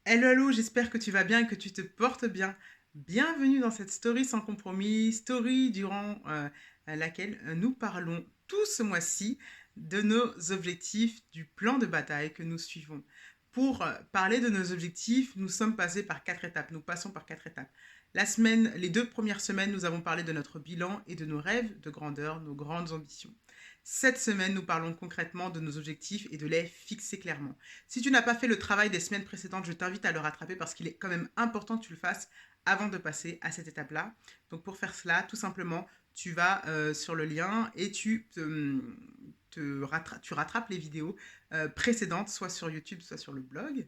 Hello, hello, j'espère que tu vas bien et que tu te portes bien. Bienvenue dans cette story sans compromis, story durant laquelle nous parlons tout ce mois-ci de nos objectifs, du plan de bataille que nous suivons. Pour parler de nos objectifs, nous sommes passés par 4 étapes, nous passons par 4 étapes. Les 2 premières semaines, nous avons parlé de notre bilan et de nos rêves de grandeur, nos grandes ambitions. Cette semaine, nous parlons concrètement de nos objectifs et de les fixer clairement. Si tu n'as pas fait le travail des semaines précédentes, je t'invite à le rattraper parce qu'il est quand même important que tu le fasses avant de passer à cette étape-là. Donc pour faire cela, tout simplement, tu vas sur le lien et tu rattrapes les vidéos précédentes, soit sur YouTube, soit sur le blog.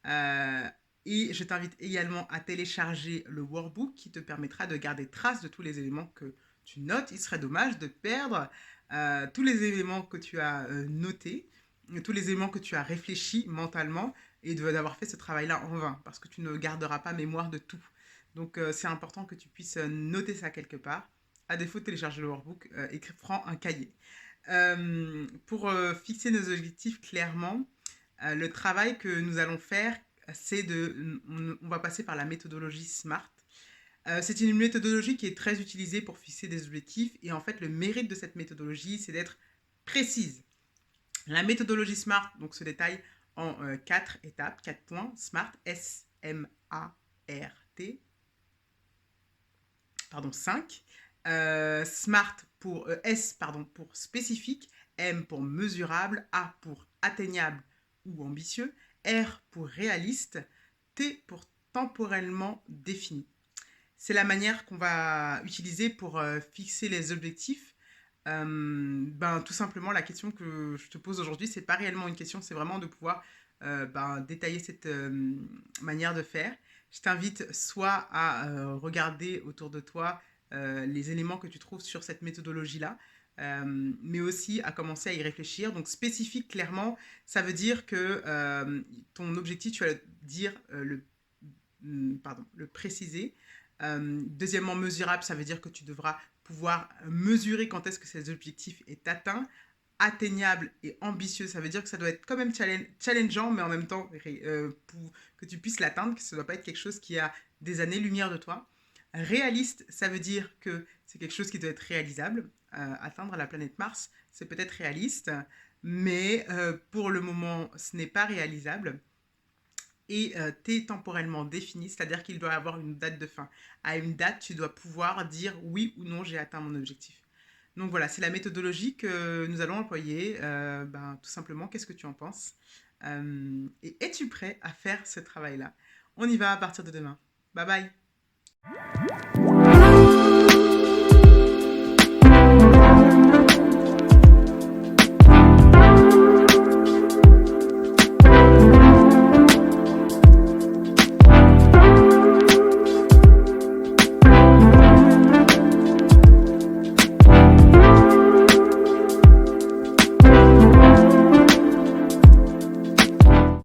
Euh, et je t'invite également à télécharger le workbook qui te permettra de garder trace de tous les éléments que tu notes. Il serait dommage de perdre tous les éléments que tu as notés, tous les éléments que tu as réfléchis mentalement et d'avoir fait ce travail-là en vain, parce que tu ne garderas pas mémoire de tout. Donc c'est important que tu puisses noter ça quelque part. À défaut de télécharger le workbook, prends un cahier. Pour fixer nos objectifs clairement, le travail que nous allons faire, c'est on va passer par la méthodologie SMART. C'est une méthodologie qui est très utilisée pour fixer des objectifs et en fait le mérite de cette méthodologie c'est d'être précise. La méthodologie SMART donc, se détaille en 4 étapes, 4 points. SMART, S-M-A-R-T, pardon, 5. SMART pour S pardon, pour spécifique, M pour mesurable, A pour atteignable ou ambitieux, R pour réaliste, T pour temporellement défini. C'est la manière qu'on va utiliser pour fixer les objectifs. Tout simplement, la question que je te pose aujourd'hui, c'est pas réellement une question, c'est vraiment de pouvoir détailler cette manière de faire. Je t'invite soit à regarder autour de toi les éléments que tu trouves sur cette méthodologie-là, mais aussi à commencer à y réfléchir. Donc spécifique, clairement, ça veut dire que ton objectif, tu vas le dire, le préciser. Deuxièmement, mesurable, ça veut dire que tu devras pouvoir mesurer quand est-ce que cet objectif est atteint. Atteignable et ambitieux, ça veut dire que ça doit être quand même challengeant, mais en même temps pour que tu puisses l'atteindre, que ça ne doit pas être quelque chose qui a des années-lumière de toi. Réaliste, ça veut dire que c'est quelque chose qui doit être réalisable. Atteindre la planète Mars, c'est peut-être réaliste, mais pour le moment, ce n'est pas réalisable et t'es temporellement défini, c'est-à-dire qu'il doit avoir une date de fin. À une date, tu dois pouvoir dire oui ou non, j'ai atteint mon objectif. Donc voilà, c'est la méthodologie que nous allons employer. Tout simplement, qu'est-ce que tu en penses? Et es-tu prêt à faire ce travail-là? On y va à partir de demain. Bye bye.